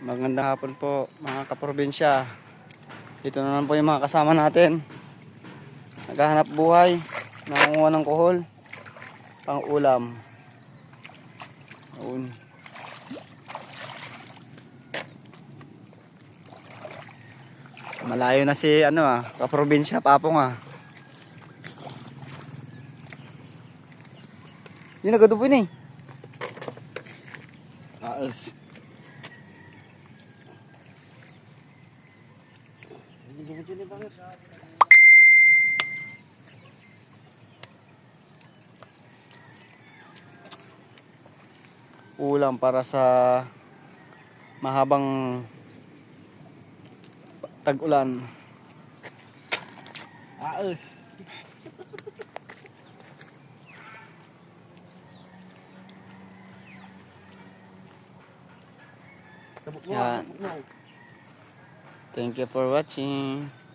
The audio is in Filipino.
Magandang hapon po mga kaprobinsya. Dito na naman po yung mga kasama natin. Naghahanap buhay, nangunguha ng kuhol, pang ulam. Yun. Malayo na si kaprobinsya, Papong Yun nagadupo ni. Ulam para sa mahabang tag-ulan. Yan. Thank you for watching.